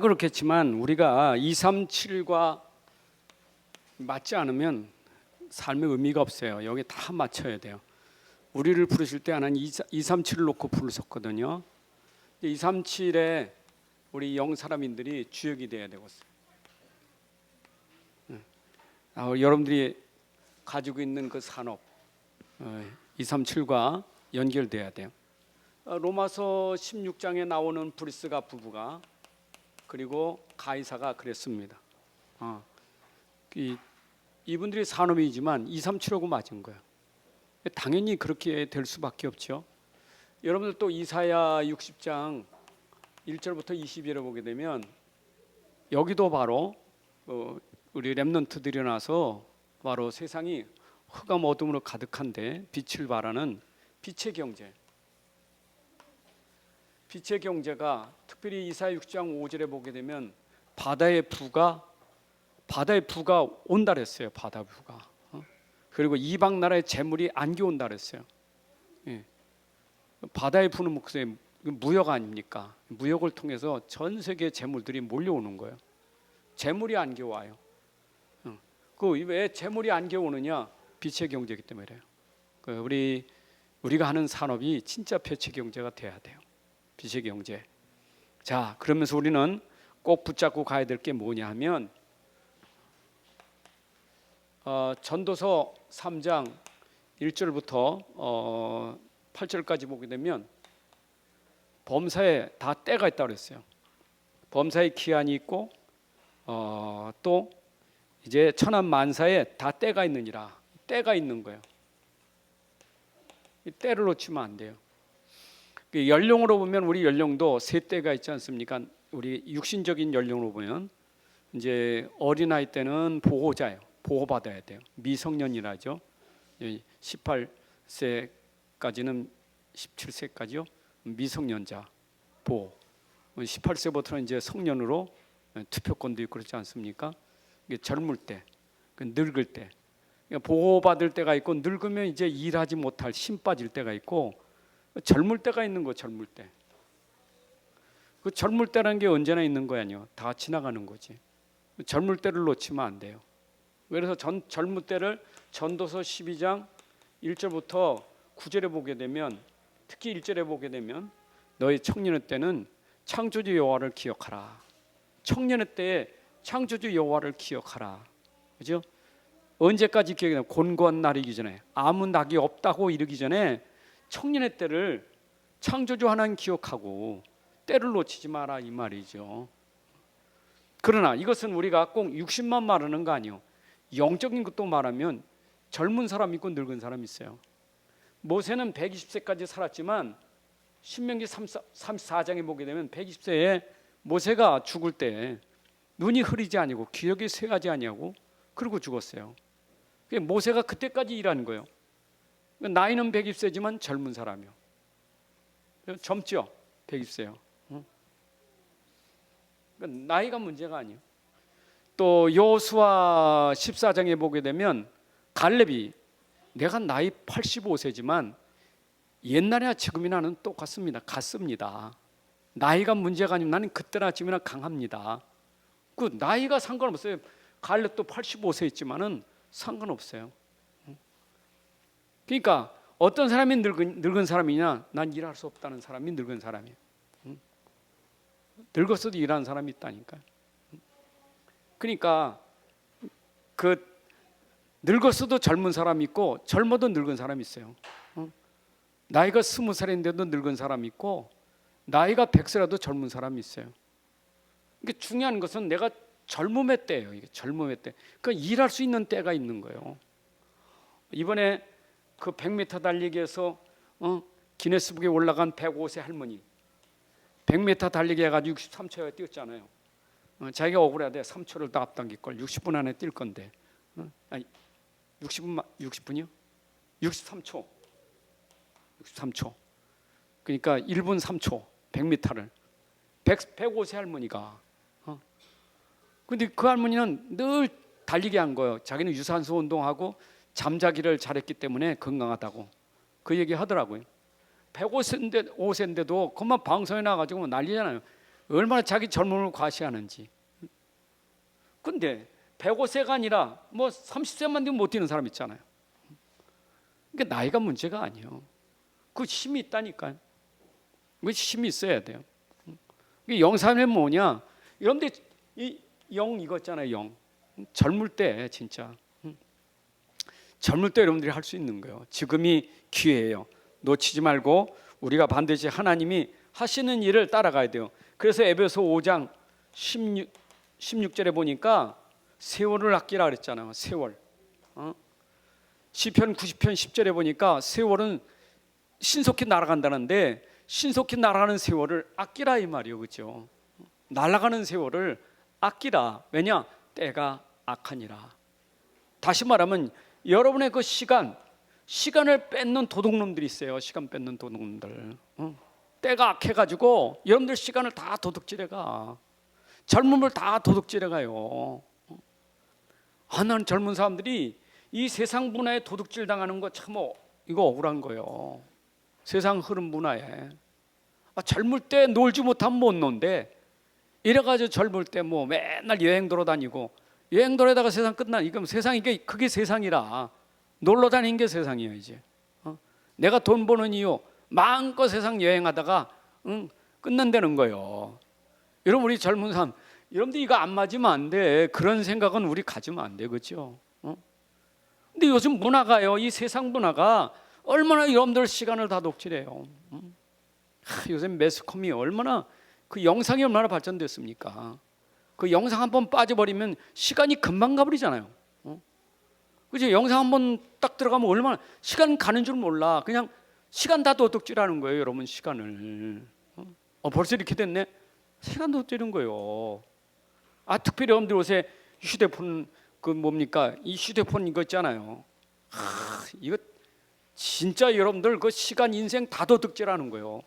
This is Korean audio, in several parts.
그렇겠지만 우리가 237과 맞지 않으면 삶의 의미가 없어요. 여기 다 맞춰야 돼요. 우리를 부르실 때 하나님 237을 놓고 부르셨거든요. 237에 우리 영 사람인들이 주역이 돼야 되겠어요. 여러분들이 가지고 있는 그 산업 237과 연결돼야 돼요. 로마서 16장에 나오는 브리스가 부부가 그리고 가이사가 그랬습니다. 이분들이 산업이지만 237하고 맞은 거예요. 당연히 그렇게 될 수밖에 없죠. 여러분들 또 이사야 60장 1절부터 20절에 보게 되면 여기도 바로 우리 렘넌트들이 일어나서 바로 세상이 흑암 어둠으로 가득한데 빛을 발하는 빛의 경제. 빛의 경제가 특별히 이사야 6장 5절에 보게 되면 바다의 부가 온다 그랬어요. 바다 부가. 그리고 이방 나라의 재물이 안겨 온다 그랬어요. 바다의 부는 목소리 무역 아닙니까? 무역을 통해서 전 세계 재물들이 몰려오는 거예요. 재물이 안겨 와요. 그 왜 재물이 안겨 오느냐? 빛의 경제이기 때문에 그래요. 우리가 하는 산업이 진짜 빛의 경제가 돼야 돼요. 빛의 경제. 자, 그러면서 우리는 꼭 붙잡고 가야 될 게 뭐냐 하면 전도서 3장 1절부터 8절까지 보게 되면 범사에 다 때가 있다고 그랬어요. 범사의 기한이 있고 또 이제 천한 만사에 다 때가 있느니라. 때가 있는 거예요. 이 때를 놓치면 안 돼요. 연령으로 보면 우리 연령도 세 때가 있지 않습니까? 우리 육신적인 연령으로 보면 이제 어린아이 때는 보호자예요. 보호받아야 돼요. 미성년이라죠. 18세까지는 17세까지요. 미성년자 보호. 18세부터는 이제 성년으로 투표권도 있고 그렇지 않습니까? 이게 젊을 때, 늙을 때, 보호받을 때가 있고 늙으면 이제 일하지 못할 힘 빠질 때가 있고 젊을 때가 있는 거. 젊을 때. 그 젊을 때라는 게 언제나 있는 거 아니에요. 다 지나가는 거지. 젊을 때를 놓치면 안 돼요. 그래서 젊을 때를 전도서 12장 1절부터 9절에 보게 되면 특히 1절에 보게 되면 너희 청년의 때는 창조주 여호와를 기억하라. 청년의 때에 창조주 여호와를 기억하라. 그죠? 언제까지 기억해야 되나? 곤고한 날이기 전에, 아무 낙이 없다고 이르기 전에 청년의 때를 창조주 하나님 기억하고 때를 놓치지 마라 이 말이죠. 그러나 이것은 우리가 꼭 60만 말하는 거 아니에요. 영적인 것도 말하면 젊은 사람 있고 늙은 사람 있어요. 모세는 120세까지 살았지만 신명기 34장에 보게 되면 120세에 모세가 죽을 때 눈이 흐리지 아니고 기력이 쇠하지 아니하고 그러고 죽었어요. 모세가 그때까지 일하는 거예요. 나이는 120세지만 젊은 사람이요. 젊죠? 120세요. 나이가 문제가 아니에요. 또 여호수아 14장에 보게 되면 갈렙이 내가 나이 85세지만 옛날이나 지금이나는 똑같습니다. 같습니다. 나이가 문제가 아니면 나는 그때나 지금이나 강합니다. 그 나이가 상관없어요. 갈렙도 85세 있지만은 상관없어요. 그러니까 어떤 사람이 늙은 사람이냐? 난 일할 수 없다는 사람이 늙은 사람이에요. 늙었어도 일하는 사람이 있다니까. 그러니까 그 늙었어도 젊은 사람이 있고 젊어도 늙은 사람이 있어요. 나이가 20살인데도 늙은 사람이 있고 나이가 100세라도 젊은 사람이 있어요. 이게 중요한 것은 내가 젊음의 때예요. 이게 젊음의 때. 그러니까 일할 수 있는 때가 있는 거예요. 이번에 그 100m 달리기에서 기네스북에 올라간 105세 할머니 100m 달리기 해가지고 63초에 뛰었잖아요. 자기가 억울하대. 3초를 더 앞당길 걸. 60분 안에 뛸 건데. 아니 60분이요? 63초. 63초. 그러니까 1분 3초 100m를 105세 할머니가. 근데 그 할머니는 늘 달리기 한 거예요. 자기는 유산소 운동하고 잠자기를 잘했기 때문에 건강하다고 그 얘기 하더라고요. 105세인데도 그만 방송에 나가지고 난리잖아요. 얼마나 자기 젊음을 과시하는지. 근데 105세가 아니라 뭐 30세만 되면 못 뛰는 사람 있잖아요. 그러니까 나이가 문제가 아니에요. 그 힘이 있다니까요. 그 힘이 있어야 돼요. 영삼은 뭐냐? 여러분들 이 영 이거 있잖아요. 영. 젊을 때 진짜 젊을 때 여러분들이 할 수 있는 거예요. 지금이 기회예요. 놓치지 말고 우리가 반드시 하나님이 하시는 일을 따라가야 돼요. 그래서 에베소 5장 16절에 보니까 세월을 아끼라 그랬잖아요. 세월. 시편 90편 10절에 보니까 세월은 신속히 날아간다는데 신속히 날아가는 세월을 아끼라 이 말이에요. 그렇죠? 날아가는 세월을 아끼라. 왜냐? 때가 악하니라. 다시 말하면 여러분의 그 시간을 뺏는 도둑놈들이 있어요. 시간 뺏는 도둑놈들. 때가 악해가지고 여러분들 시간을 다 도둑질해가. 젊음을 다 도둑질해가요. 나는 젊은 사람들이 이 세상 문화에 도둑질 당하는 거 참 이거 억울한 거예요. 세상 흐름 문화에. 젊을 때 놀지 못하면 못 논데 이래가지고 젊을 때 뭐 맨날 여행 돌아다니고 여행 돌아다가 세상 끝나. 이건 세상 그게 세상이라. 놀러 다니는 게 세상이에요 이제. 내가 돈 버는 이유 마음껏 세상 여행하다가 끝난다는 거예요. 여러분 우리 젊은 사람 여러분들 이거 안 맞으면 안 돼. 그런 생각은 우리 가지면 안 돼. 그렇죠? 근데 요즘 문화가요. 이 세상 문화가 얼마나 여러분들 시간을 다 독질해요. 요즘 매스컴이 얼마나 그 영상이 얼마나 발전됐습니까? 그 영상 한번 빠져버리면 시간이 금방 가버리잖아요. 그죠? 영상 한번 딱 들어가면 얼마나 시간 가는 줄 몰라. 그냥 시간 다 도둑질하는 거예요, 여러분. 시간을. 벌써 이렇게 됐네. 시간 도둑질하는 거예요. 특별히 여러분들 요새 휴대폰 그 뭡니까? 이 휴대폰 이거 있잖아요. 이거 진짜 여러분들 그 시간 인생 다 도둑질하는 거예요.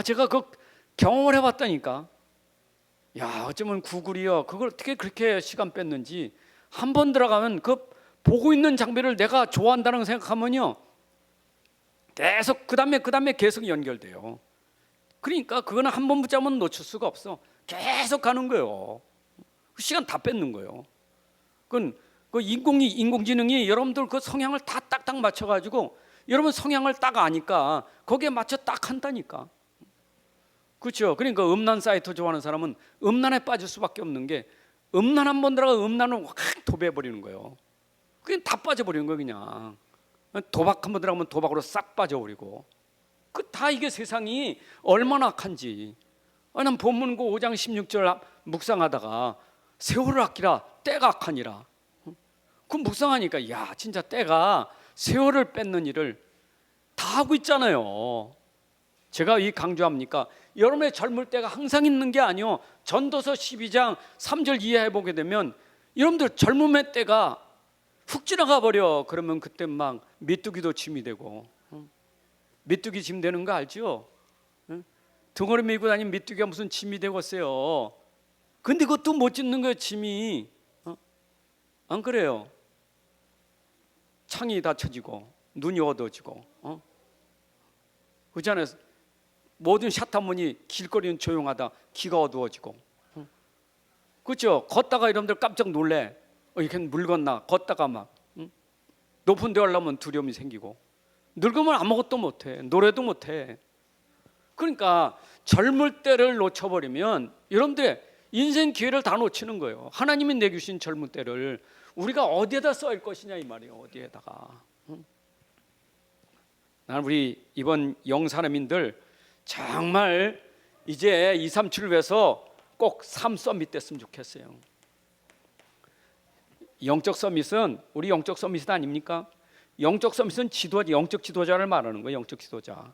제가 그 경험을 해봤다니까. 야, 어쩌면 구글이요. 그걸 어떻게 그렇게 시간 뺐는지. 한 번 들어가면 그 보고 있는 장비를 내가 좋아한다는 생각하면요. 계속 그 다음에 계속 연결돼요. 그러니까 그거는 한 번 붙잡으면 놓칠 수가 없어. 계속 가는 거예요. 그 시간 다 뺏는 거예요. 그 인공지능이 여러분들 그 성향을 다 딱딱 맞춰가지고 여러분 성향을 딱 아니까 거기에 맞춰 딱 한다니까. 그렇죠? 그러니까 음란 사이트 좋아하는 사람은 음란에 빠질 수밖에 없는 게 음란 한 번 들어가 음란을 확 도배해버리는 거예요. 그냥 다 빠져버리는 거예요. 그냥 도박 한 번 들어가면 도박으로 싹 빠져버리고. 다 이게 세상이 얼마나 악한지. 난 본문고 5장 16절 묵상하다가 세월을 아끼라 때가 악하니라. 그 묵상하니까 야 진짜 때가 세월을 뺏는 일을 다 하고 있잖아요. 제가 이 강조합니까? 여러분의 젊을 때가 항상 있는 게 아니요. 전도서 12장 3절 이하에 보게 되면 여러분들 젊음의 때가 훅 지나가 버려. 그러면 그때 막 메뚜기도 짐이 되고. 메뚜기 짐 되는 거 알죠? 덩어리 메고 다니는 메뚜기가 무슨 짐이 되겠어요. 근데 그것도 못 짓는 거예요. 짐이. 안 그래요? 창이 닫혀지고 눈이 어두워지고 그렇잖아요. 모든 샤타문이 길거리는 조용하다 귀가 어두워지고. 그렇죠? 걷다가 여러분들 깜짝 놀래. 이렇게 물 건나 걷다가 막 높은 데 올라오면 두려움이 생기고 늙으면 아무것도 못해. 노래도 못해. 그러니까 젊을 때를 놓쳐버리면 여러분들의 인생 기회를 다 놓치는 거예요. 하나님이 내주신 젊은 때를 우리가 어디에다 써야 것이냐 이 말이에요. 어디에다가. 나는 우리 이번 영사람인들 정말 이제 237을 위해서 꼭 3서밋 됐으면 좋겠어요. 영적 서밋은 우리 영적 서밋이 아닙니까? 영적 서밋은 영적 지도자를 말하는 거예요. 영적 지도자.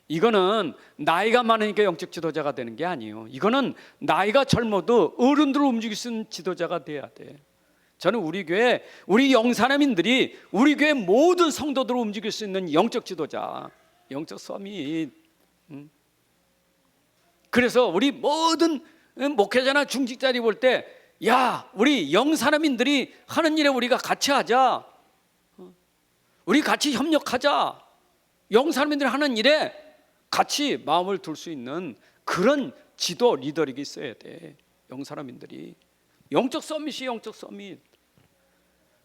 이거는 나이가 많으니까 영적 지도자가 되는 게 아니에요. 이거는 나이가 젊어도 어른들을 움직일 수 있는 지도자가 돼야 돼. 저는 우리 교회 우리 영사람인들이 우리 교회 모든 성도들을 움직일 수 있는 영적 지도자, 영적 서밋. 그래서 우리 모든 목회자나 중직자들이 볼 때 야, 우리 영사람인들이 하는 일에 우리가 같이 하자. 우리 같이 협력하자. 영사람인들이 하는 일에 같이 마음을 둘 수 있는 그런 지도 리더력이 있어야 돼. 영사람인들이. 영적 서밋이 영적 서밋.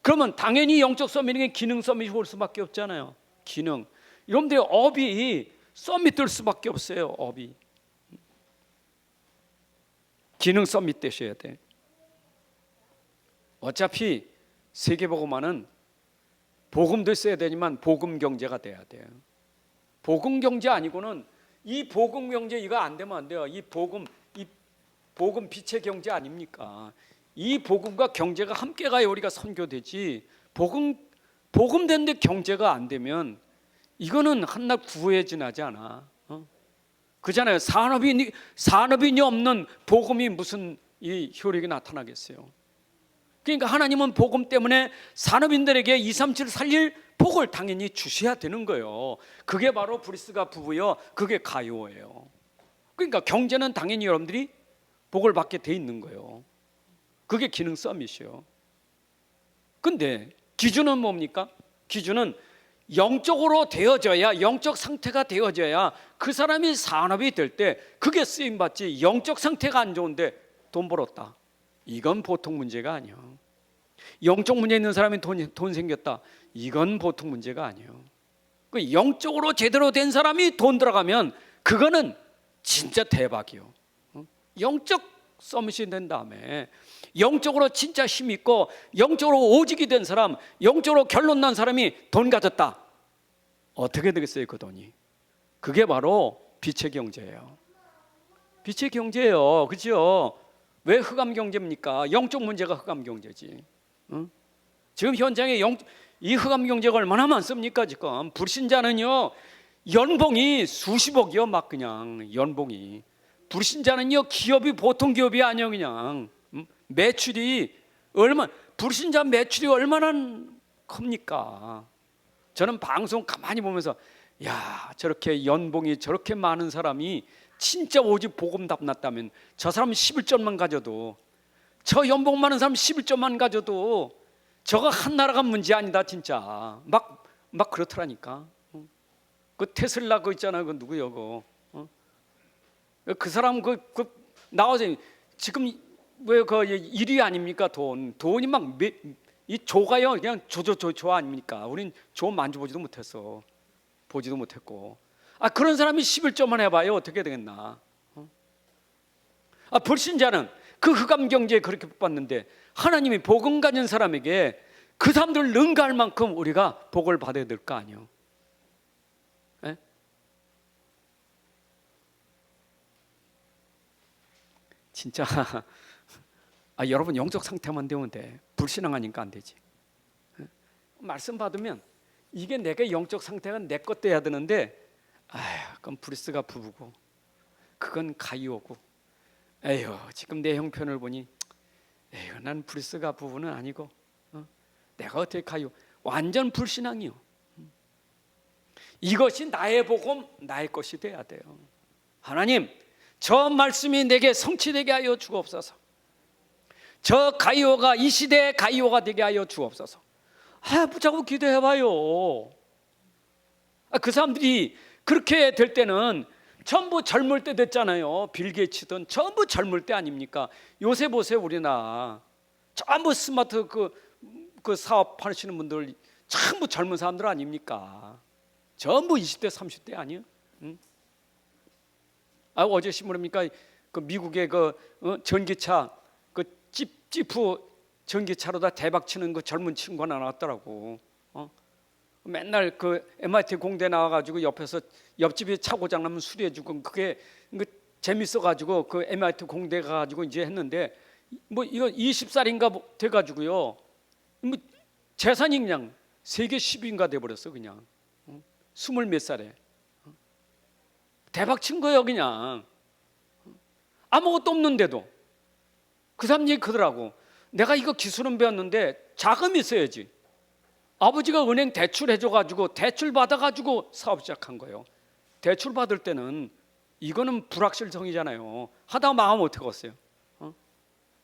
그러면 당연히 영적 서밋이 기능 서밋이 올 수밖에 없잖아요. 기능. 여러분들이 업이 서밋 될 수밖에 없어요. 업이. 기능 서밋 되셔야 돼. 어차피 세계복음화는 복음도 써야 되지만 복음 경제가 돼야 돼요. 복음 경제 아니고는 이 복음 경제 이거 안 되면 안 돼요. 이 복음 빛의 경제 아닙니까? 이 복음과 경제가 함께 가야 우리가 선교되지. 복음 되는데 경제가 안 되면 이거는 한낱 구호에 지나지 않아. 그잖아요. 산업인이 없는 복음이 무슨 이 효력이 나타나겠어요. 그러니까 하나님은 복음 때문에 산업인들에게 237 살릴 복을 당연히 주셔야 되는 거예요. 그게 바로 브리스가 부부요, 그게 가요예요. 그러니까 경제는 당연히 여러분들이 복을 받게 돼 있는 거예요. 그게 기능 서밋이요. 근데 기준은 뭡니까? 기준은 영적으로 되어져야, 영적 상태가 되어져야 그 사람이 산업이 될 때 그게 쓰임받지. 영적 상태가 안 좋은데 돈 벌었다, 이건 보통 문제가 아니에요. 영적 문제 있는 사람이 돈 생겼다, 이건 보통 문제가 아니에요. 그 영적으로 제대로 된 사람이 돈 들어가면 그거는 진짜 대박이요. 영적 서밋이 된 다음에 영적으로 진짜 힘 있고 영적으로 오직이 된 사람, 영적으로 결론 난 사람이 돈 가졌다, 어떻게 되겠어요 그 돈이? 그게 바로 빛의 경제예요. 빛의 경제예요. 그렇죠? 왜 흑암 경제입니까? 영적 문제가 흑암 경제지. 지금 현장에 이 흑암 경제가 얼마나 많습니까? 지금 불신자는요 연봉이 수십억이요. 막 그냥 연봉이. 불신자는요 기업이 보통 기업이 아니에요. 그냥 매출이 불신자 매출이 얼마나 큽니까? 저는 방송 가만히 보면서 야, 저렇게 연봉이 저렇게 많은 사람이 진짜 오직 복음 답났다면 저 사람 11점만 가져도, 저 연봉 많은 사람 11점만 가져도 저거 한 나라가 문제 아니다 진짜. 막 그렇더라니까. 그 테슬라 그 있잖아요. 그 누구요? 그 사람 그 나와서 지금 왜 그 1위 아닙니까? 돈이 막 이 조가요 그냥 조 아닙니까? 우린 조 만져보지도 못했어. 보지도 못했고. 그런 사람이 11점만 해봐요. 어떻게 되겠나? 불신자는 그 흑암 경제에 그렇게 복 받는데 하나님이 복음 가진 사람에게 그 사람들 능가할 만큼 우리가 복을 받아야 될 거 아니에요. 네? 진짜 여러분 영적 상태만 되면 돼. 불신앙하니까 안 되지. 네? 말씀 받으면 이게 내가 영적 상태가 내 것 돼야 되는데 그건 브리스가 부부고 그건 가이오고, 에휴 지금 내 형편을 보니 에휴 난 브리스가 부부는 아니고 내가 어떻게 가이오. 완전 불신앙이요. 이것이 나의 복음, 나의 것이 돼야 돼요. 하나님 저 말씀이 내게 성취되게 하여 주옵소서. 저 가이오가 이 시대의 가이오가 되게 하여 주옵소서. 자꾸 기도해봐요. 그 사람들이 그렇게 될 때는 전부 젊을 때 됐잖아요. 빌 게이츠든 전부 젊을 때 아닙니까? 요새 보세요. 우리나라 전부 스마트 그 사업 하시는 분들 전부 젊은 사람들 아닙니까? 전부 20대 30대 아니에요? 어제 신문입니까? 그 미국의 전기차 그 지프 전기차로다 대박 치는 그 젊은 친구가 나왔더라고. 맨날 그 MIT 공대 나와가지고 옆집에 차 고장 나면 수리해주고 그게 재밌어가지고 그 MIT 공대 가가지고 이제 했는데 이거 20살인가 돼가지고요. 재산이 그냥 세계 10위인가 돼버렸어 그냥. 20몇 살에 대박 친 거예요 그냥. 아무것도 없는데도 그 사람 얘기 그러더라고. 내가 이거 기술은 배웠는데 자금이 있어야지. 아버지가 은행 대출 해줘가지고 대출 받아가지고 사업 시작한 거예요. 대출 받을 때는 이거는 불확실성이잖아요. 하다가 망하면 어떻게 했어요?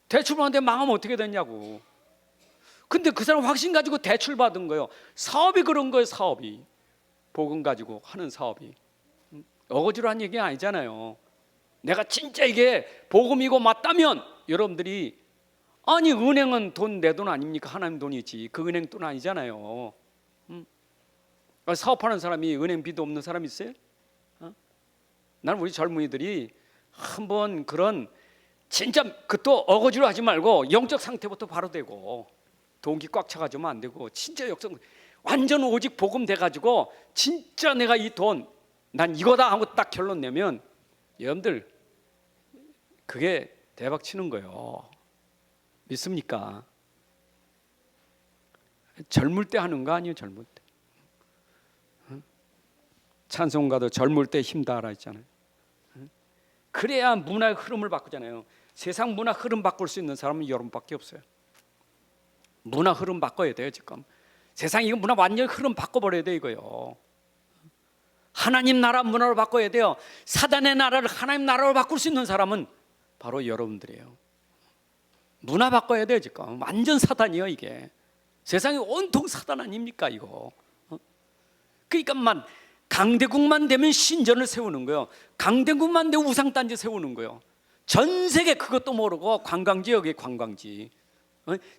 대출 받는데 망하면 어떻게 됐냐고. 근데 그 사람 확신 가지고 대출 받은 거예요. 사업이 그런 거예요. 사업이 복음 가지고 하는 사업이 어거지로 한 얘기 아니잖아요. 내가 진짜 이게 복음이고 맞다면 여러분들이 아니 은행은 내 돈 아닙니까? 하나님 돈이지. 그 은행 돈 아니잖아요. 사업하는 사람이 은행 빚도 없는 사람 있어요? 나는 우리 젊은이들이 한번 그런 진짜 그것도 어거지로 하지 말고 영적 상태부터 바로 되고 동기 꽉 차가지고 안 되고 진짜 역성 완전 오직 복음 돼가지고 진짜 내가 이 돈 난 이거다 하고 딱 결론 내면 여러분들 그게 대박 치는 거예요. 믿습니까? 젊을 때 하는 거 아니에요. 젊을 때. 찬송가도 젊을 때 힘다하라 했잖아요. 그래야 문화의 흐름을 바꾸잖아요. 세상 문화 흐름 바꿀 수 있는 사람은 여러분밖에 없어요. 문화 흐름 바꿔야 돼요. 지금 세상 이거 문화 완전히 흐름 바꿔버려야 돼 이거요. 하나님 나라 문화로 바꿔야 돼요. 사단의 나라를 하나님 나라로 바꿀 수 있는 사람은 바로 여러분들이에요. 문화 바꿔야 돼요. 지금 완전 사단이에요. 이게 세상이 온통 사단 아닙니까 이거. 그러니까만 강대국만 되면 신전을 세우는 거예요. 강대국만 되면 우상단지 세우는 거예요. 전 세계 그것도 모르고 관광지 여기 관광지.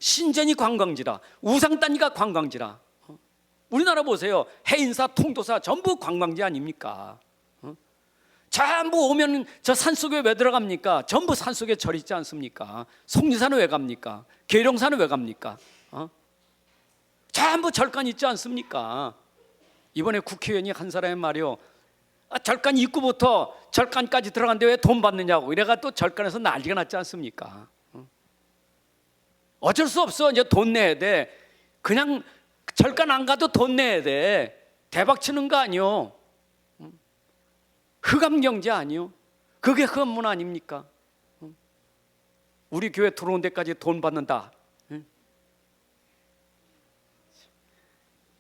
신전이 관광지라 우상단지가 관광지라. 우리나라 보세요. 해인사 통도사 전부 관광지 아닙니까? 전부 오면 저 산속에 왜 들어갑니까? 전부 산속에 절 있지 않습니까? 속리산은 왜 갑니까? 계룡산은 왜 갑니까? 전부 절간 있지 않습니까? 이번에 국회의원이 한 사람이 말이요, 절간 입구부터 절간까지 들어갔는데 왜 돈 받느냐고 이래가 또 절간에서 난리가 났지 않습니까? 어쩔 수 없어. 이제 돈 내야 돼. 그냥 절간 안 가도 돈 내야 돼. 대박 치는 거 아니요. 흑암 경제 아니요. 그게 흑암 문화 아닙니까? 우리 교회 들어온 데까지 돈 받는다.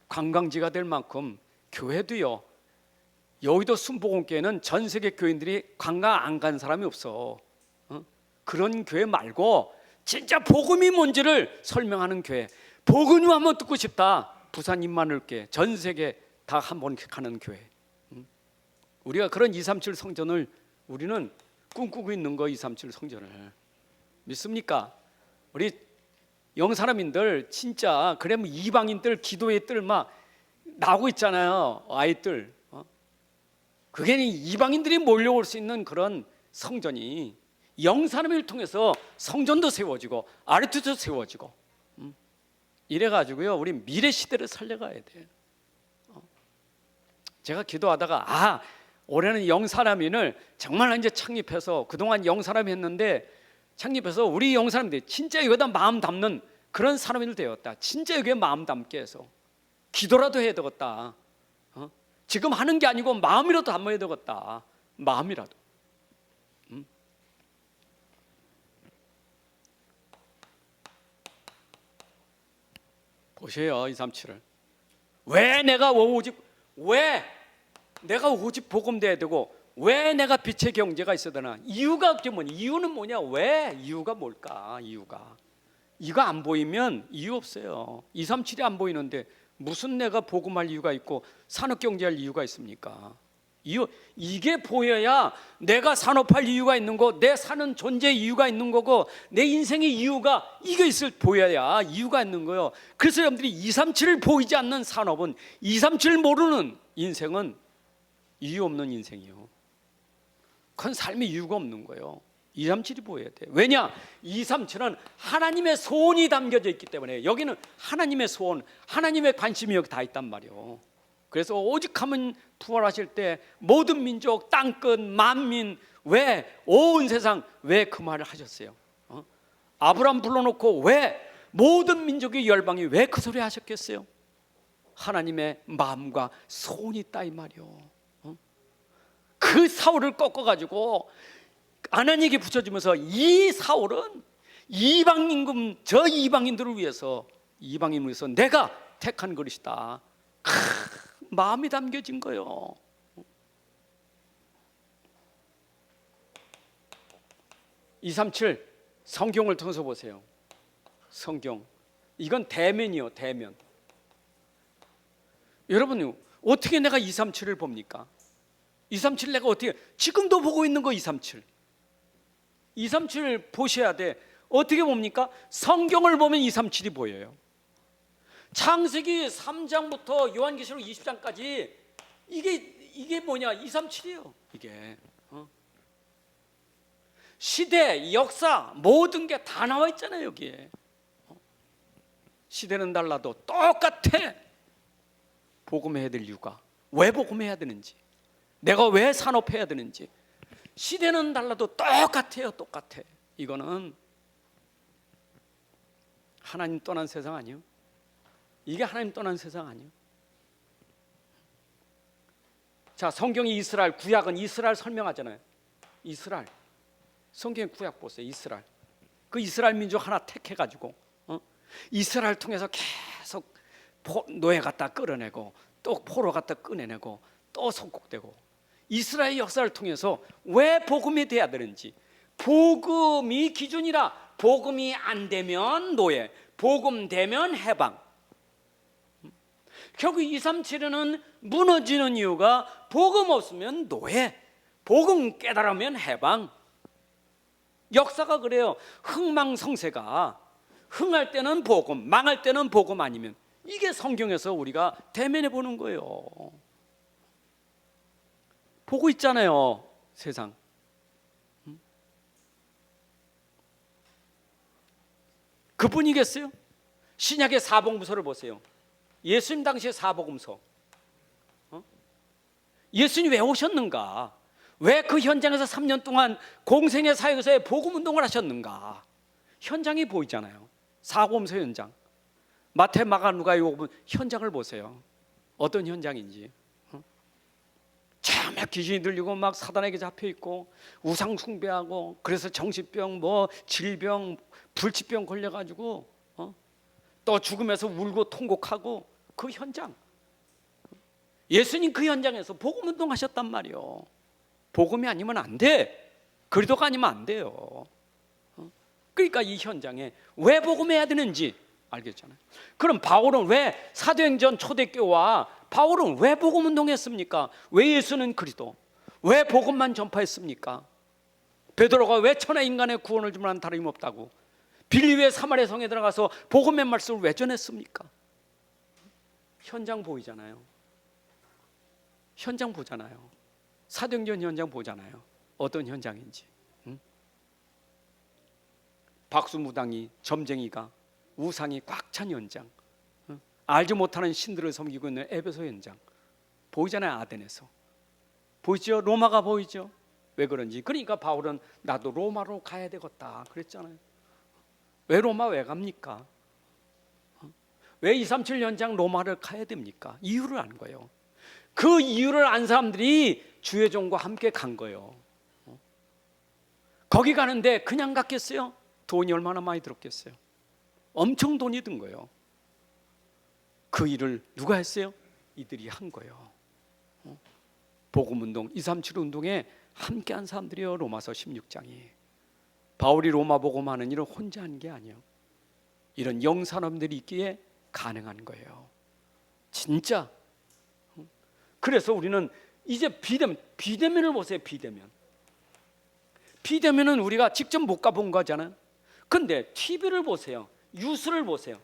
관광지가 될 만큼 교회도요. 여의도 순복음교회는 전 세계 교인들이 관광 안 간 사람이 없어. 그런 교회 말고 진짜 복음이 뭔지를 설명하는 교회. 복음이 한번 듣고 싶다. 부산 임마누엘교회 전 세계 다 한번 가는 교회. 우리가 그런 237 성전을 우리는 꿈꾸고 있는 거. 237 성전을 믿습니까? 우리 영사람인들 진짜 그러면 이방인들 기도의 뜰 막 나오고 있잖아요. 아이들. 그게 이방인들이 몰려올 수 있는 그런 성전이 영사람을 통해서 성전도 세워지고 아르투도 세워지고 이래가지고요. 우리 미래 시대를 살려가야 돼요. 제가 기도하다가 올해는 영사람인을 정말 이제 창립해서 그동안 영사람이 했는데 창립해서 우리 영사람들이 진짜 여기다 마음 담는 그런 사람이 되었다. 진짜 여기에 마음 담게 해서 기도라도 해야 되겠다. 지금 하는 게 아니고 마음이라도 담아야 되겠다. 마음이라도. 보세요. 237을 왜 내가 오직 복음돼야 되고 왜 내가 빛의 경제가 있어야 되나? 이유가 없지 뭐냐? 이유는 뭐냐? 왜? 이유가 뭘까? 이거 안 보이면 이유 없어요. 237이 안 보이는데 무슨 내가 복음할 이유가 있고 산업경제할 이유가 있습니까? 이게 보여야 내가 산업할 이유가 있는 거, 내 사는 존재 이유가 있는 거고, 내 인생의 이유가 이게 보여야 이유가 있는 거예요. 그래서 여러분들이 237을 보이지 않는 산업은 237을 모르는 인생은 이유 없는 인생이요. 그건 삶의 이유가 없는 거예요. 237이 보여야 돼. 왜냐? 237은 하나님의 소원이 담겨져 있기 때문에 여기는 하나님의 소원, 하나님의 관심이 여기 다 있단 말이에요. 그래서 오직 하면 부활하실 때 모든 민족, 땅끝, 만민, 왜 온 세상 왜 그 말을 하셨어요? 아브라함 불러놓고 왜 모든 민족의 열방이 왜 그 소리 하셨겠어요? 하나님의 마음과 소원이 있다 이 말이요. 그 사울을 꺾어가지고 아나니에게 붙여주면서 이 사울은 저 이방인들을 위해서 내가 택한 그릇이다. 마음이 담겨진 거예요. (237) 성경을 통해서 보세요. 성경 이건 대면이요. 대면. 여러분 어떻게 내가 237을 봅니까? 237 내가 어떻게 지금도 보고 있는 거 237. 237 보셔야 돼. 어떻게 봅니까? 성경을 보면 237이 보여요. 창세기 3장부터 요한계시록 20장까지 이게 뭐냐? 237이에요. 이게 시대, 역사 모든 게 다 나와 있잖아요. 여기에 시대는 달라도 똑같아. 복음해야 될 이유가, 왜 복음해야 되는지, 내가 왜 산업해야 되는지. 시대는 달라도 똑같아요. 똑같아. 이거는 하나님 떠난 세상 아니에요? 이게 하나님 떠난 세상 아니에요? 자, 성경이 이스라엘, 구약은 이스라엘 설명하잖아요. 이스라엘. 성경의 구약 보세요. 이스라엘. 그 이스라엘 민족 하나 택해가지고 이스라엘 통해서 계속 노예 갖다 끌어내고 또 포로 갖다 꺼내내고 또 속국되고, 이스라엘 역사를 통해서 왜 복음이 돼야 되는지. 복음이 기준이라. 복음이 안 되면 노예, 복음 되면 해방. 결국 237은 무너지는 이유가 복음 없으면 노예, 복음 깨달으면 해방. 역사가 그래요. 흥망성쇠가 흥할 때는 복음, 망할 때는 복음 아니면. 이게 성경에서 우리가 대면해 보는 거예요. 보고 있잖아요, 세상. 그분이겠어요? 신약의 사복음서를 보세요. 예수님 당시의 사복음서. 예수님이 왜 오셨는가? 왜 그 현장에서 3년 동안 공생의 사역에서의 복음 운동을 하셨는가? 현장이 보이잖아요. 사복음서 현장. 마태, 마가, 누가, 요한복음 현장을 보세요. 어떤 현장인지. 막 귀신이 들리고 막 사단에게 잡혀 있고 우상 숭배하고, 그래서 정신병, 뭐 질병, 불치병 걸려가지고 또 죽음에서 울고 통곡하고 그 현장. 예수님 그 현장에서 복음 운동하셨단 말이요. 복음이 아니면 안 돼. 그리도가 아니면 안 돼요. 그러니까 이 현장에 왜 복음해야 되는지 알겠잖아요. 그럼 바울은 왜 사도행전 초대교와 바울은 왜 복음 운동했습니까? 왜 예수는 그리스도, 왜 복음만 전파했습니까? 베드로가 왜 천하 인간의 구원을 주문한 다름이 없다고, 빌립의 사마리아 성에 들어가서 복음의 말씀을 왜 전했습니까? 현장 보이잖아요. 현장 보잖아요. 사도행전 현장 보잖아요. 어떤 현장인지. 박수무당이, 점쟁이가, 우상이 꽉 찬 현장, 알지 못하는 신들을 섬기고 있는 에베소 현장 보이잖아요. 아덴에서 보이죠? 로마가 보이죠? 왜 그런지. 그러니까 바울은 나도 로마로 가야 되겠다 그랬잖아요. 왜 로마 왜 갑니까? 왜 237 현장 로마를 가야 됩니까? 이유를 아는 거예요. 그 이유를 안 사람들이 주의 종과 함께 간 거예요. 거기 가는데 그냥 갔겠어요? 돈이 얼마나 많이 들었겠어요? 엄청 돈이 든 거예요. 그 일을 누가 했어요? 이들이 한 거예요. 복음운동, 237 운동에 함께한 사람들이요. 로마서 16장이. 바울이 로마 복음하는 일을 혼자 하는 게 아니에요. 이런 영산업들이 있기에 가능한 거예요. 진짜. 그래서 우리는 이제 비대면을 보세요. 비대면은 우리가 직접 못 가본 거잖아요. 근데 TV를 보세요. 뉴스를 보세요.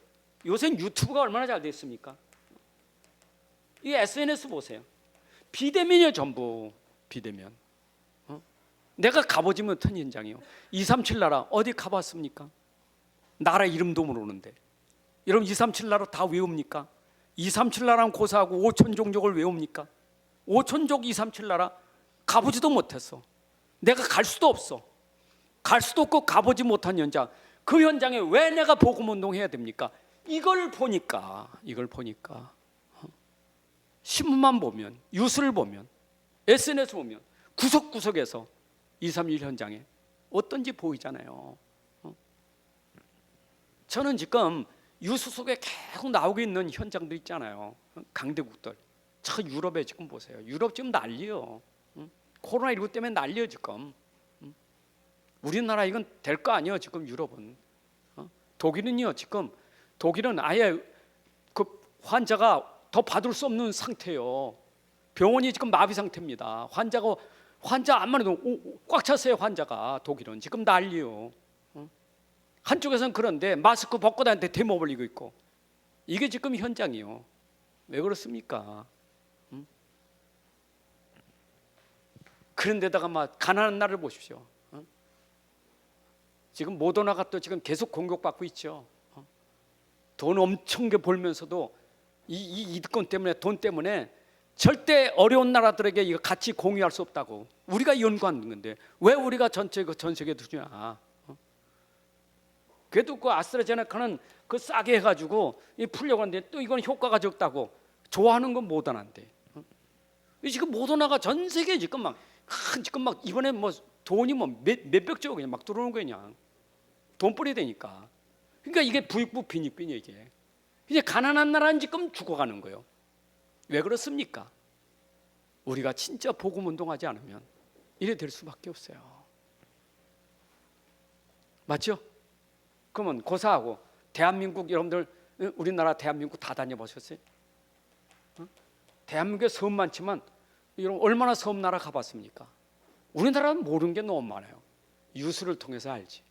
요새는 유튜브가 얼마나 잘 됐습니까? 이 SNS 보세요. 비대면이에요. 전부 비대면. 내가 가보지 못한 현장이요. 237 나라 어디 가봤습니까? 나라 이름도 모르는데. 여러분 237 나라 다 외웁니까? 237 나라는 고사하고 5천 종족을 외웁니까? 5천족 237 나라 가보지도 못했어. 내가 갈 수도 없어. 갈 수도 없고 가보지 못한 현장. 그 현장에 왜 내가 복음 운동해야 됩니까? 이걸 보니까 신문만 보면, 뉴스를 보면, SNS 보면 구석구석에서 231 현장에 어떤지 보이잖아요. 저는 지금 뉴스 속에 계속 나오고 있는 현장들 있잖아요. 강대국들. 저 유럽에 지금 보세요. 유럽 지금 난리요. 코로나19 때문에 난리요 지금. 우리나라 이건 될 거 아니에요 지금. 유럽은. 독일은요 지금. 독일은 아예 그 환자가 더 받을 수 없는 상태예요. 병원이 지금 마비 상태입니다. 환자 안만 해도 꽉 찼어요. 환자가. 독일은 지금 난리요. 한쪽에서는 그런데 마스크 벗고 다니는데 대모 벌리고 있고. 이게 지금 현장이요. 왜 그렇습니까? 그런데다가 막 가난한 나라를 보십시오. 지금 모더나가 또 지금 계속 공격받고 있죠. 돈 엄청 벌면서도 이 이득권 때문에, 돈 때문에 절대 어려운 나라들에게 이거 같이 공유할 수 없다고. 우리가 연구하는 건데 왜 우리가 전 세계에 두냐? 그래도 그 아스트라제네카는 그 싸게 해가지고 풀려고 하는데 또 이건 효과가 적다고 좋아하는 건 모더나인데. 지금 모더나가 전 세계에 지금 막 이번에 뭐 돈이 뭐 몇백 조 그냥 막 들어오는 거야. 그냥 돈벌이 되니까. 그러니까 이게 부익부 빈익빈이에요. 이게 이제 가난한 나라는 지금 죽어가는 거예요. 왜 그렇습니까? 우리가 진짜 복음 운동하지 않으면 이래 될 수밖에 없어요. 맞죠? 그러면 고사하고 대한민국 여러분들, 우리나라 대한민국 다 다녀보셨어요? 대한민국에 섬 많지만 여러분 얼마나 섬 나라 가봤습니까? 우리나라는 모르는 게 너무 많아요. 유수를 통해서 알지.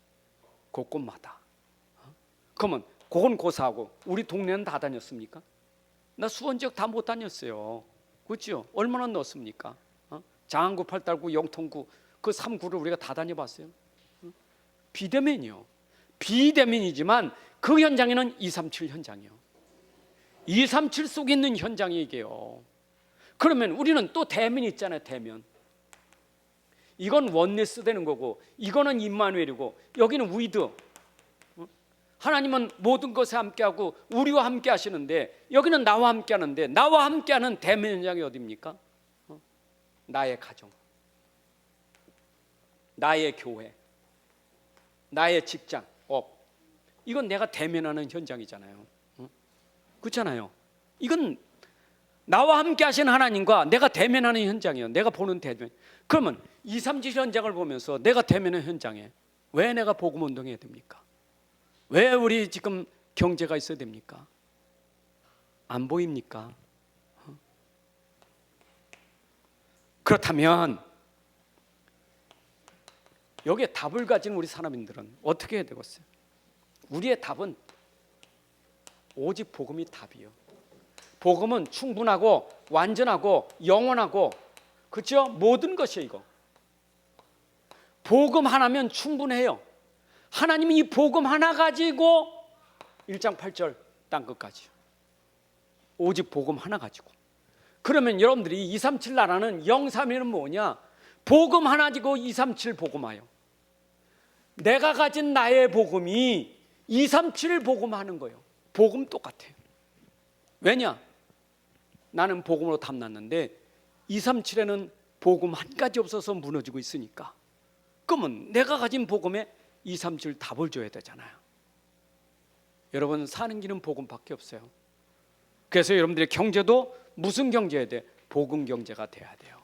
곳곳마다. 그러면 그건 고사하고 우리 동네는 다 다녔습니까? 나 수원 지역 다 못 다녔어요. 그렇죠? 얼마나 넣었습니까? 장안구, 팔달구, 영통구 그 3구를 우리가 다 다녀봤어요. 비대면이요. 비대면이지만 그 현장에는 237 현장이요. 237 속에 있는 현장이 이게요. 그러면 우리는 또 대면 있잖아요. 대면. 이건 원네스 되는 거고 이거는 임마누엘이고 여기는 위드. 하나님은 모든 것에 함께하고 우리와 함께 하시는데 여기는 나와 함께 하는데 나와 함께하는 대면 현장이 어디입니까? 나의 가정, 나의 교회, 나의 직장, 업. 이건 내가 대면하는 현장이잖아요. 그렇잖아요. 이건 나와 함께 하시는 하나님과 내가 대면하는 현장이에요. 내가 보는 대면. 그러면 237 현장을 보면서 내가 대면하는 현장에 왜 내가 복음 운동해야 됩니까? 왜 우리 지금 경제가 있어야 됩니까? 안 보입니까? 그렇다면 여기에 답을 가진 우리 사람들은 어떻게 해야 되겠어요? 우리의 답은 오직 복음이 답이요. 복음은 충분하고 완전하고 영원하고 그렇죠? 모든 것이에요. 이거 복음 하나면 충분해요. 하나님이 이 복음 하나 가지고 1장 8절 땅 끝까지 오직 복음 하나 가지고. 그러면 여러분들이 237 나라는 031은 뭐냐? 복음 하나 가지고 237 복음하여. 내가 가진 나의 복음이 237 복음하는 거예요. 복음 똑같아요. 왜냐? 나는 복음으로 탐났는데 237에는 복음 한 가지 없어서 무너지고 있으니까. 그러면 내가 가진 복음에 237 답을 줘야 되잖아요. 여러분 사는 길은 복음밖에 없어요. 그래서 여러분들의 경제도 무슨 경제해야 돼? 복음 경제가 돼야 돼요.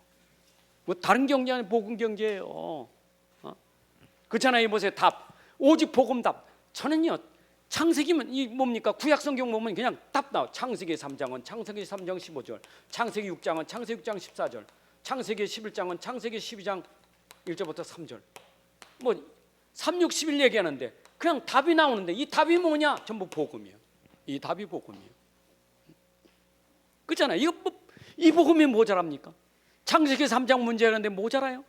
뭐 다른 경제 아니면 복음 경제예요. 그렇잖아요. 보세요. 답 오직 복음 답. 저는요 창세기면 이 뭡니까? 구약 성경 보면 그냥 답 나와. 창세기 3장은 창세기 3장 15절, 창세기 6장은 창세기 6장 14절, 창세기 11장은 창세기 12장 1절부터 3절. 뭐 3, 6, 11 얘기하는데 그냥 답이 나오는데 이 답이 뭐냐? 전부 복음이에요. 이 답이 복음이에요. 그렇잖아요. 이 복음이 모자랍니까? 창세기 3장 문제 하는데 모자라요?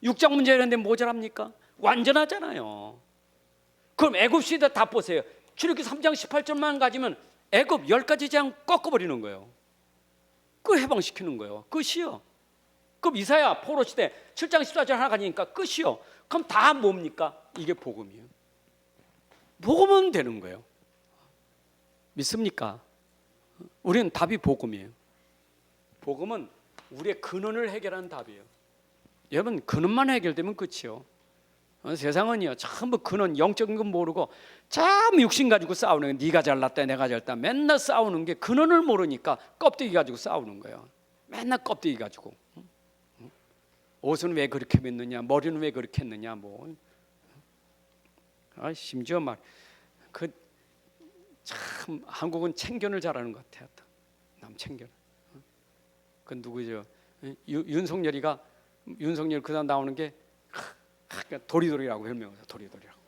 6장 문제 하는데 모자랍니까? 완전하잖아요. 그럼 애굽 시대 다 보세요. 출애굽기 3장 18절만 가지면 애굽 10가지 재앙 꺾어버리는 거예요. 그 해방시키는 거예요. 끝이요. 그럼 이사야 포로 시대 7장 14절 하나 가지니까 끝이요. 그럼 다 뭡니까? 이게 복음이에요. 복음은 되는 거예요. 믿습니까? 우리는 답이 복음이에요. 복음은 우리의 근원을 해결하는 답이에요. 여러분 근원만 해결되면 끝이요. 세상은요 전부 근원 영적인 건 모르고 참 육신 가지고 싸우는 거예요. 네가 잘났다 내가 잘났다 맨날 싸우는 게 근원을 모르니까 껍데기 가지고 싸우는 거예요. 맨날 껍데기 가지고 옷은 왜 그렇게 맸느냐 머리는 왜 그렇게 했느냐 뭐 심지어 막 그 참 한국은 챙견을 잘하는 것 같아요. 남 챙견. 그 누구죠? 윤석열이가 윤석열 그다음 나오는 게 도리도리라고 별명해서 도리도리라고.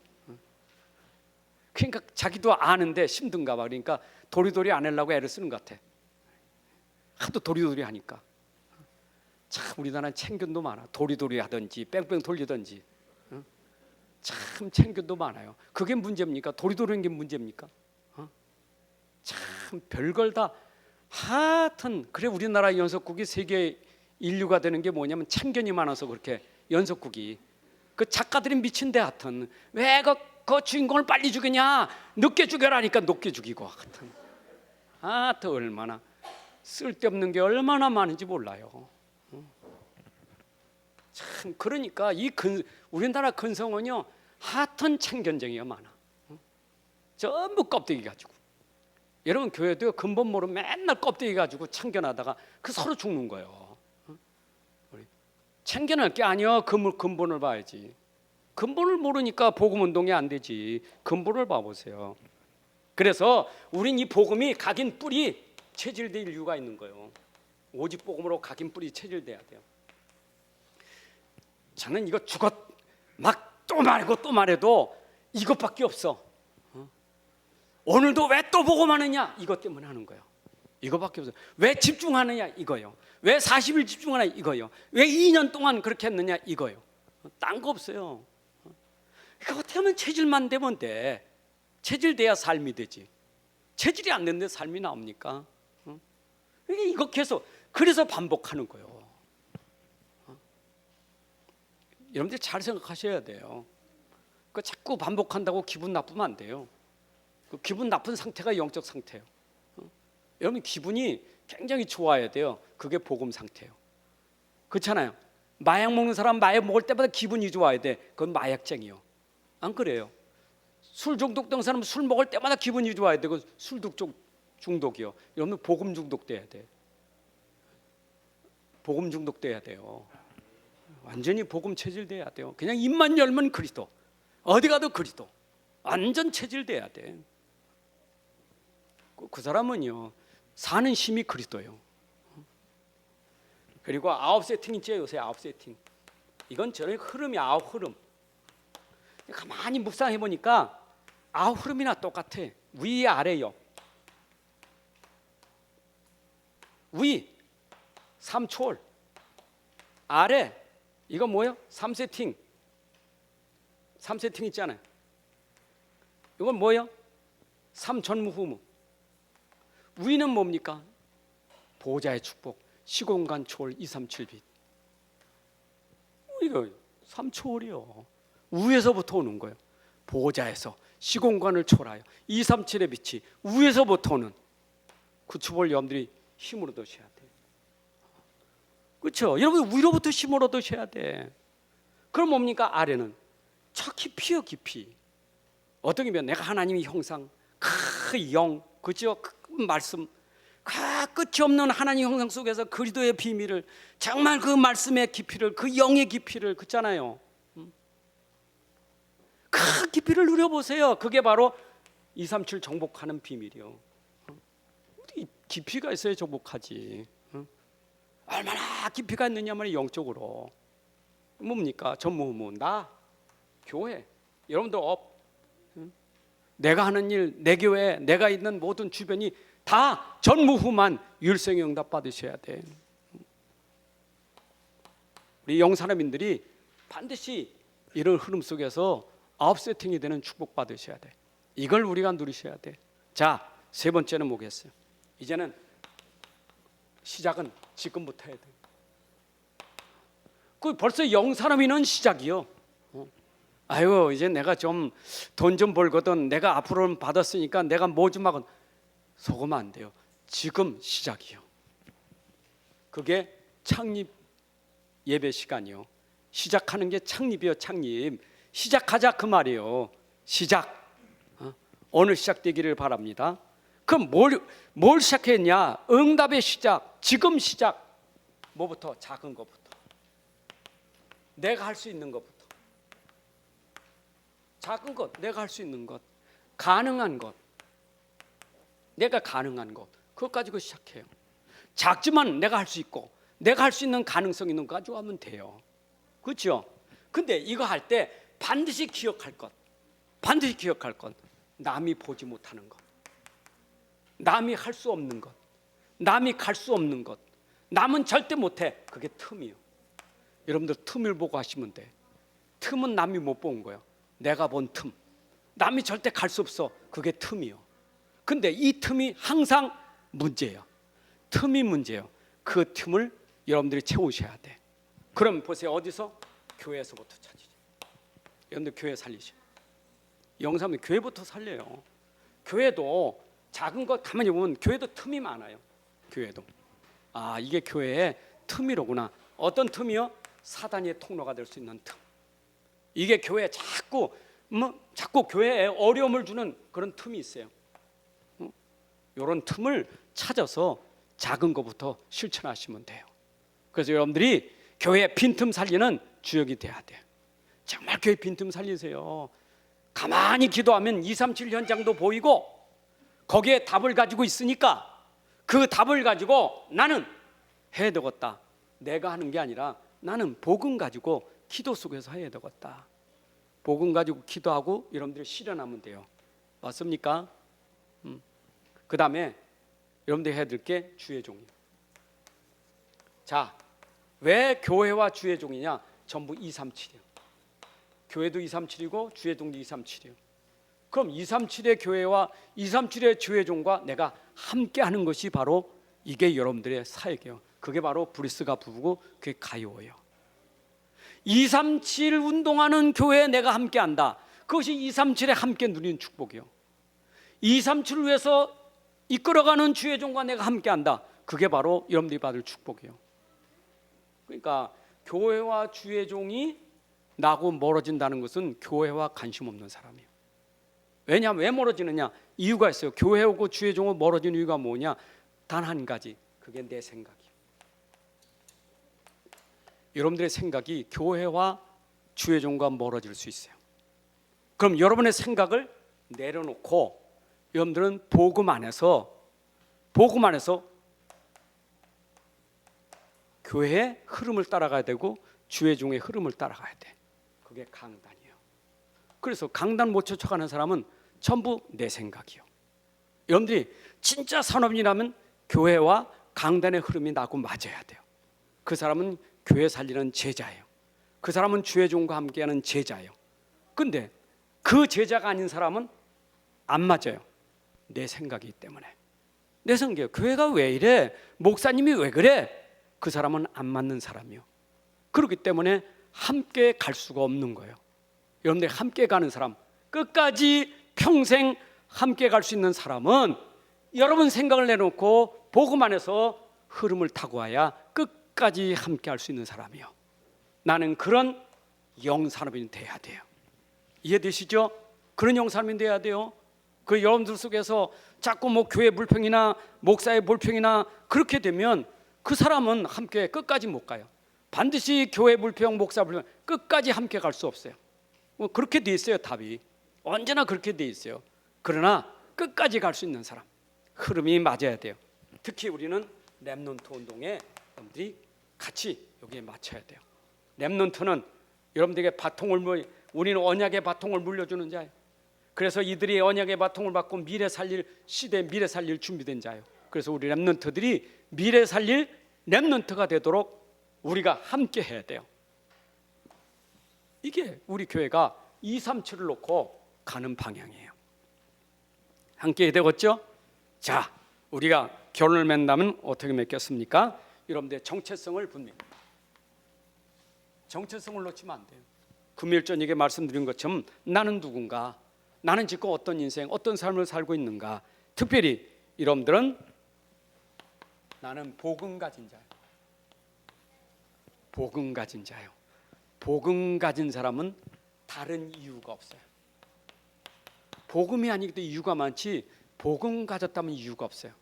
그러니까 자기도 아는데 힘든가 봐. 그러니까 도리도리 안 하려고 애를 쓰는 것 같아. 하도 도리도리 하니까. 참 우리나라는 챙균도 많아. 도리도리 하든지 뺑뺑 돌리든지 참 챙균도 많아요. 그게 문제입니까? 도리도리는 게 문제입니까? 참 별걸 다. 하여튼 그래 우리나라 연속국이 세계 인류가 되는 게 뭐냐면 참견이 많아서 그렇게. 연속국이 그 작가들이 미친데 하여튼 왜 그 주인공을 빨리 죽이냐, 늦게 죽여라니까 늦게 죽이고 하여튼 얼마나 쓸데없는 게 얼마나 많은지 몰라요. 참 그러니까 우리나라 근성은요 하여튼 참견쟁이가 많아. 전부 껍데기 가지고. 여러분 교회도 근본 모르면 맨날 껍데기 가지고 참견하다가 그 서로 죽는 거예요. 참견할 게 아니야. 근본을 봐야지. 근본을 모르니까 복음운동이 안 되지. 근본을 봐보세요. 그래서 우린 이 복음이 각인 뿌리 체질될 이유가 있는 거예요. 오직 복음으로 각인 뿌리 체질돼야 돼요. 저는 이거 막 또 말하고 또 말해도 이것밖에 없어. 오늘도 왜 또 복음하느냐? 이것 때문에 하는 거예요. 이거밖에 없어요. 왜 집중하느냐? 이거요. 왜 40일 집중하냐? 이거요. 왜 2년 동안 그렇게 했느냐? 이거요. 딴 거 없어요. 이거 어떻게 하면 체질만 되면 돼. 체질돼야 삶이 되지. 체질이 안 되는데 삶이 나옵니까? 이거 계속 그래서 반복하는 거예요. 여러분들 잘 생각하셔야 돼요. 그 자꾸 반복한다고 기분 나쁘면 안 돼요. 그 기분 나쁜 상태가 영적 상태예요. 여러분 기분이 굉장히 좋아야 돼요. 그게 복음 상태예요. 그렇잖아요. 마약 먹는 사람 마약 먹을 때마다 기분이 좋아야 돼. 그건 마약쟁이요. 안 그래요? 술 중독된 사람 술 먹을 때마다 기분이 좋아야 돼. 그건 술 중독이요. 여러분 복음 중독돼야 돼. 복음 중독돼야 돼요. 완전히 복음 체질돼야 돼요. 그냥 입만 열면 그리스도, 어디 가도 그리스도. 완전 체질돼야 돼. 그 사람은요 사는 힘이 그리스도예요. 그리고 9세팅 있죠. 요새 9세팅. 이건 저의 흐름이 9흐름. 가만히 묵상해 보니까 9흐름이나 똑같아. 위 아래요. 위 3초월, 아래 이거 뭐예요? 3세팅. 3세팅 있잖아요. 이건 뭐예요? 3전무후무. 위는 뭡니까? 보좌의 축복, 시공간 초월 237빛. 이거 3초월이요. 위에서부터 오는 거예요. 보좌에서 시공간을 초월하여 237의 빛이 위에서부터 오는 그 축복을 여러분들이 힘으로 드셔야 돼. 그렇죠? 여러분 위로부터 힘을 얻으셔야 돼. 그럼 뭡니까? 아래는 저 깊이요 깊이. 어떻게 보면 내가 하나님의 형상, 그 영, 그죠? 그 말씀, 끝이 없는 하나님 형상 속에서 그리스도의 비밀을, 정말 그 말씀의 깊이를, 그 영의 깊이를, 그렇잖아요. 그 깊이를 누려보세요. 그게 바로 237 정복하는 비밀이요. 깊이가 있어야 정복하지. 얼마나 깊이가 있느냐면 영적으로 뭡니까? 전무후무, 나, 교회, 여러분들 내가 하는 일, 내 교회, 내가 있는 모든 주변이 다 전무후무한 율성의 응답 받으셔야 돼. 우리 영사람인들이 반드시 이런 흐름 속에서 9세팅이 되는 축복 받으셔야 돼. 이걸 우리가 누리셔야 돼. 자, 세 번째는 뭐겠어요? 이제는 시작은 지금부터 해야 돼. 그 벌써 영사람이는 시작이요. 아유, 이제 내가 좀 돈 좀 벌거든. 내가 앞으로는 받았으니까 내가 뭐 좀 하건. 속으면 안 돼요. 지금 시작이요. 그게 창립 예배 시간이요. 시작하는 게 창립이요. 창립. 시작하자 그 말이에요. 시작. 오늘 시작되기를 바랍니다. 그럼 뭘 시작했냐? 응답의 시작. 지금 시작. 뭐부터? 작은 것부터. 내가 할 수 있는 것부터. 작은 것, 내가 할 수 있는 것, 가능한 것, 내가 가능한 것, 그것 가지고 시작해요. 작지만 내가 할 수 있고, 내가 할 수 있는 가능성 있는 거 가지고 하면 돼요. 그렇죠? 근데 이거 할 때 반드시 기억할 것, 반드시 기억할 것, 남이 보지 못하는 것, 남이 할 수 없는 것, 남이 갈 수 없는 것, 남은 절대 못해. 그게 틈이요. 여러분들 틈을 보고 하시면 돼. 틈은 남이 못 본 거예요. 내가 본 틈, 남이 절대 갈 수 없어. 그게 틈이요. 근데 이 틈이 항상 문제예요. 틈이 문제예요. 그 틈을 여러분들이 채우셔야 돼. 그럼 보세요. 어디서? 교회에서부터 찾으죠. 여러분들 교회 살리죠. 영사님 교회부터 살려요. 교회도 작은 것 가만히 보면 교회도 틈이 많아요. 교회도. 아, 이게 교회의 틈이로구나. 어떤 틈이요? 사단의 통로가 될 수 있는 틈. 이게 교회에 자꾸 교회에 어려움을 주는 그런 틈이 있어요. 이런 틈을 찾아서 작은 것부터 실천하시면 돼요. 그래서 여러분들이 교회 빈틈 살리는 주역이 돼야 돼요. 정말 교회 빈틈 살리세요. 가만히 기도하면 237 현장도 보이고 거기에 답을 가지고 있으니까 그 답을 가지고 나는 해야 되겠다. 내가 하는 게 아니라 나는 복음 가지고 기도 속에서 해야 되겠다. 복음 가지고 기도하고 여러분들이 실현하면 돼요. 맞습니까? 그 다음에 여러분들이 해야 될 게 주의 종이에요. 자, 왜 교회와 주의 종이냐? 전부 237이에요. 교회도 237이고 주의 종도 237이에요. 그럼 237의 교회와 237의 주의 종과 내가 함께 하는 것이 바로 이게 여러분들의 사역이에요. 그게 바로 브리스가 부부고 그게 가요예요. 237 운동하는 교회에 내가 함께 한다. 그것이 237에 함께 누리는 축복이에요. 237을 위해서 이끌어가는 주의 종과 내가 함께 한다. 그게 바로 여러분들이 받을 축복이에요. 그러니까 교회와 주의 종이 나고 멀어진다는 것은 교회와 관심 없는 사람이에요. 왜냐하면 왜 멀어지느냐? 이유가 있어요. 교회하고 주의 종은 멀어지는 이유가 뭐냐? 단 한 가지. 그게 내 생각이에요. 여러분들의 생각이 교회와 주의 종과 멀어질 수 있어요. 그럼 여러분의 생각을 내려놓고 여러분들은 복음 안에서 교회의 흐름을 따라가야 되고 주의 종의 흐름을 따라가야 돼. 그게 강단이에요. 그래서 강단 못 쫓아가는 사람은 전부 내 생각이요. 여러분들이 진짜 산업인이라면 교회와 강단의 흐름이 나고 맞아야 돼요. 그 사람은 교회 살리는 제자예요. 그 사람은 주의 종과 함께하는 제자예요. 근데 그 제자가 아닌 사람은 안 맞아요. 내 생각이기 때문에. 내 생각이에요. 교회가 왜 이래? 목사님이 왜 그래? 그 사람은 안 맞는 사람이요. 그렇기 때문에 함께 갈 수가 없는 거예요. 여러분들 함께 가는 사람, 끝까지 평생 함께 갈 수 있는 사람은 여러분 생각을 내놓고 복음 안에서 흐름을 타고 와야 끝까지 함께 할 수 있는 사람이요. 나는 그런 영산업인이 돼야 돼요. 이해되시죠? 그런 영산업인이 돼야 돼요. 그 여러분들 속에서 자꾸 교회 불평이나 목사의 불평이나 그렇게 되면 그 사람은 함께 끝까지 못 가요. 반드시 교회 불평, 목사 불평 끝까지 함께 갈 수 없어요. 그렇게 돼 있어요. 답이 언제나 그렇게 돼 있어요. 그러나 끝까지 갈 수 있는 사람, 흐름이 맞아야 돼요. 특히 우리는 렘넌트 운동에 여러분들이 같이 여기에 맞춰야 돼요. 렘넌트는 여러분들에게 우리는 언약의 바통을 물려주는 자예요. 그래서 이들이 언약의 바통을 받고 미래 살릴 시대, 미래 살릴 준비된 자예요. 그래서 우리 렘넌트들이 미래 살릴 렘넌트가 되도록 우리가 함께 해야 돼요. 이게 우리 교회가 237을 놓고 가는 방향이에요. 함께 해야 되겠죠? 자, 우리가 결론을 맺는다면 어떻게 맺겠습니까? 여러분들의 정체성을 분명히, 정체성을 놓치면 안 돼요. 금요일 저녁에 말씀드린 것처럼 나는 누군가, 나는 지금 어떤 인생, 어떤 삶을 살고 있는가. 특별히 여러분들은 나는 복음 가진 자예요. 복음 가진 자예요. 복음 가진 사람은 다른 이유가 없어요. 복음이 아니기도 이유가 많지 복음 가졌다면 이유가 없어요.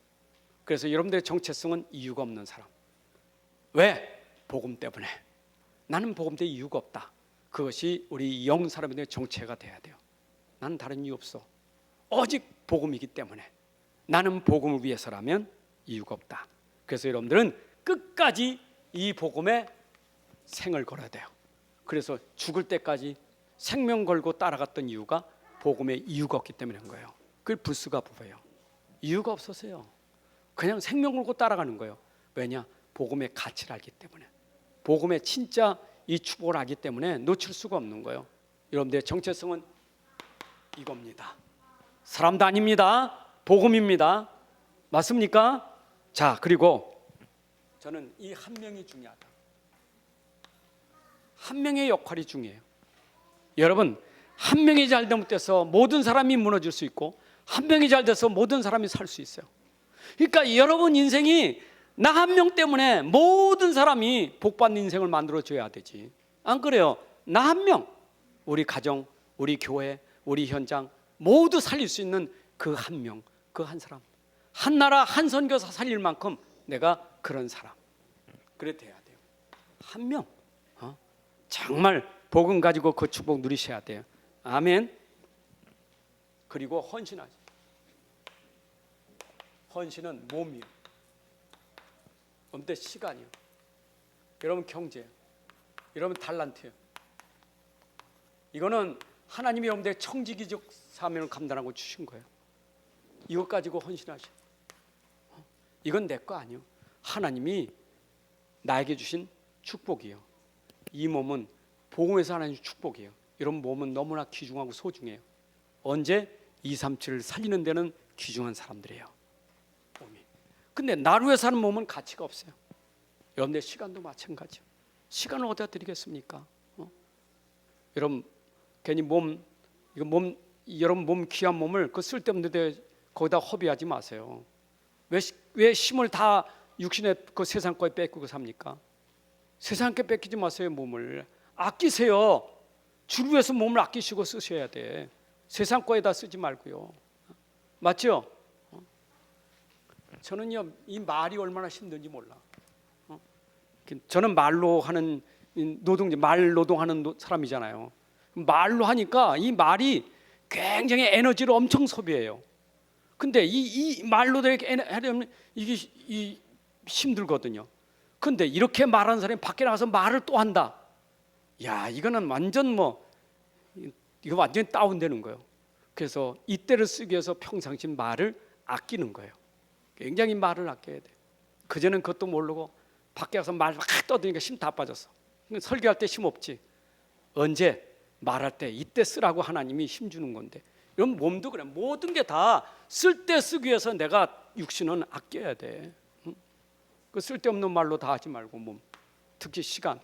그래서 여러분들의 정체성은 이유가 없는 사람. 왜? 복음 때문에. 나는 복음 때문에 이유가 없다. 그것이 우리 영 사람들의 정체가 돼야 돼요. 나는 다른 이유 없어. 오직 복음이기 때문에. 나는 복음을 위해서라면 이유가 없다. 그래서 여러분들은 끝까지 이 복음에 생을 걸어야 돼요. 그래서 죽을 때까지 생명 걸고 따라갔던 이유가 복음에 이유가 없기 때문에 한 거예요. 그게 불수가 부부예요. 이유가 없었어요. 그냥 생명 걸고 따라가는 거예요. 왜냐? 복음의 가치를 알기 때문에, 복음의 진짜 이 축복을 알기 때문에 놓칠 수가 없는 거예요. 여러분들의 정체성은 이겁니다. 사람도 아닙니다. 복음입니다. 맞습니까? 자, 그리고 저는 이 한 명이 중요하다. 한 명의 역할이 중요해요. 여러분, 한 명이 잘 잘못돼서 모든 사람이 무너질 수 있고, 한 명이 잘 돼서 모든 사람이 살 수 있어요. 그러니까 여러분 인생이 나 한 명 때문에 모든 사람이 복받는 인생을 만들어줘야 되지. 안 그래요? 나 한 명, 우리 가정, 우리 교회, 우리 현장 모두 살릴 수 있는 그 한 명, 그 한 사람, 한 나라 한 선교사 살릴 만큼 내가 그런 사람, 그래 돼야 돼요. 한 명, 정말 복음 가지고 그 축복 누리셔야 돼요. 아멘. 그리고 헌신하지. 헌신은 몸이요, 근데 시간이요, 여러분 경제요, 여러분 달란트요. 이거는 하나님이 여러분들의 청지기적 사명을 감당하고 주신 거예요. 이것 가지고 헌신하셔. 이건 내 거 아니요, 하나님이 나에게 주신 축복이에요. 이 몸은 복음에서 하나님 축복이에요. 여러분 몸은 너무나 귀중하고 소중해요. 언제? 237을 살리는 데는 귀중한 사람들이에요, 몸이. 근데 나를 위해 사는 몸은 가치가 없어요. 여러분의 시간도 마찬가지요. 시간을 어디다 드리겠습니까? 여러분 괜히 여러분 몸 귀한 몸을 그 쓸데없는 데 거기다 허비하지 마세요. 왜 힘을 다 육신의 그 세상 거에 뺏기고 삽니까? 세상 게 뺏기지 마세요. 몸을 아끼세요. 주를 위해서 몸을 아끼시고 쓰셔야 돼. 세상 거에다 쓰지 말고요. 맞죠? 저는요, 이 말이 얼마나 힘든지 몰라. 저는 말로 하는 말 노동하는 사람이잖아요. 말로 하니까 이 말이 굉장히 에너지를 엄청 소비해요. 근데 이 말로 하려면 이게 힘들거든요. 근데 이렇게 말하는 사람이 밖에 나가서 말을 또 한다. 야, 이거는 완전 이거 완전히 다운되는 거예요. 그래서 이때를 쓰기 위해서 평상시 말을 아끼는 거예요. 굉장히 말을 아껴야 돼요. 그전엔 그것도 모르고 밖에 가서 말 막 떠드니까 힘 다 빠졌어. 설교할 때 힘 없지. 언제? 말할 때 이때 쓰라고 하나님이 힘 주는 건데, 이런 몸도 그래. 모든 게 다 쓸 때 쓰기 위해서 내가 육신은 아껴야 돼. 그 쓸데없는 말로 다 하지 말고 몸, 특히 시간.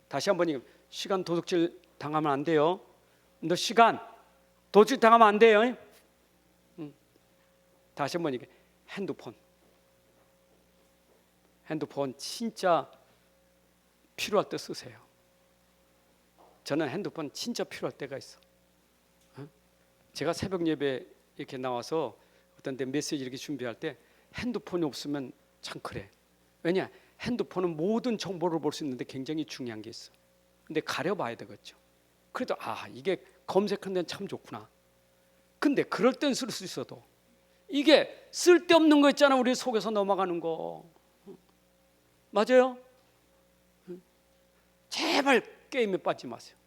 다시 한번 얘기해. 시간 도둑질 당하면 안 돼요. 너 시간 도둑질 당하면 안 돼요. 다시 한번 얘기해. 핸드폰 진짜 필요할 때 쓰세요. 저는 핸드폰 진짜 필요할 때가 있어. 제가 새벽 예배 이렇게 나와서 어떤 데 메시지 이렇게 준비할 때 핸드폰이 없으면 참 그래. 왜냐? 핸드폰은 모든 정보를 볼 수 있는데 굉장히 중요한 게 있어. 근데 가려봐야 되겠죠. 그래도 이게 검색하는 데는 참 좋구나. 근데 그럴 땐 쓸 수 있어도 이게 쓸데없는 거 있잖아. 우리 속에서 넘어가는 거. 맞아요? 제발 게임에 빠지지 마세요.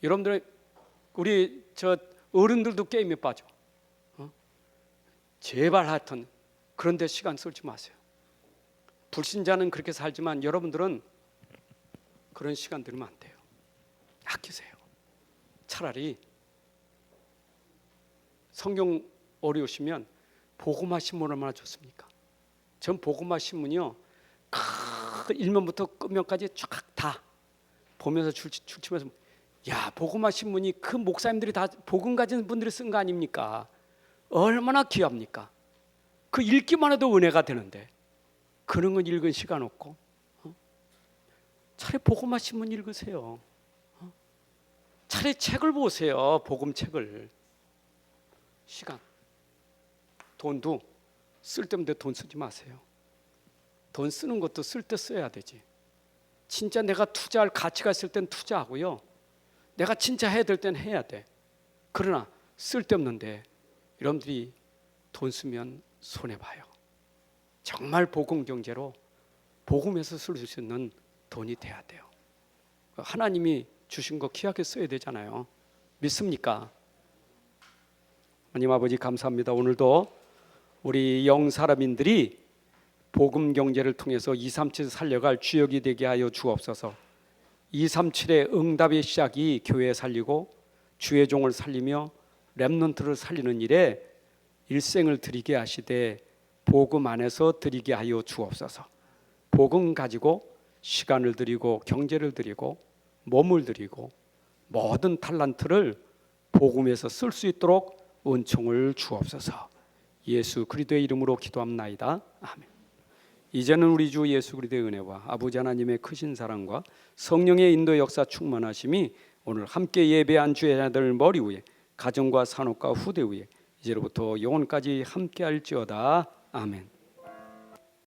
여러분들, 우리 어른들도 게임에 빠져. 제발 하여튼 그런 데 시간 쓰지 마세요. 불신자는 그렇게 살지만 여러분들은 그런 시간 들으면 안 돼요. 아끼세요. 차라리 성경 어려우시면 복음화 신문 얼마나 좋습니까? 전 복음화 신문이요, 그 일면부터 끝면까지 쫙 다 보면서 출치면서, 야, 복음화 신문이 그 목사님들이 다 복음 가진 분들이 쓴 거 아닙니까? 얼마나 귀합니까? 그 읽기만 해도 은혜가 되는데 그런 건 읽은 시간 없고, 차라리 복음화 신문 읽으세요. 차라리 책을 보세요. 복음 책을. 시간, 돈도 쓸데없는데 돈 쓰지 마세요. 돈 쓰는 것도 쓸 때 써야 되지. 진짜 내가 투자할 가치가 있을 땐 투자하고요, 내가 진짜 해야 될 땐 해야 돼. 그러나 쓸데없는데 여러분들이 돈 쓰면 손해봐요. 정말 복음 경제로 복음에서 쓸 수 있는 돈이 돼야 돼요. 하나님이 주신 거 귀하게 써야 되잖아요. 믿습니까? 하나님 아버지 감사합니다. 오늘도 우리 영사람인들이 복음 경제를 통해서 237 살려갈 주역이 되게 하여 주옵소서. 237의 응답의 시작이 교회 살리고 주의 종을 살리며 렘넌트를 살리는 일에 일생을 드리게 하시되 복음 안에서 드리게 하여 주옵소서. 복음 가지고 시간을 드리고 경제를 드리고 몸을 드리고 모든 탤런트를 복음에서 쓸 수 있도록 은총을 주옵소서. 예수 그리스도의 이름으로 기도합나이다. 아멘. 이제는 우리 주 예수 그리스도의 은혜와 아버지 하나님의 크신 사랑과 성령의 인도 역사 충만하심이 오늘 함께 예배한 주의 자들 머리 위에 가정과 산업과 후대 위에 이제로부터 영원까지 함께할지어다. 아멘.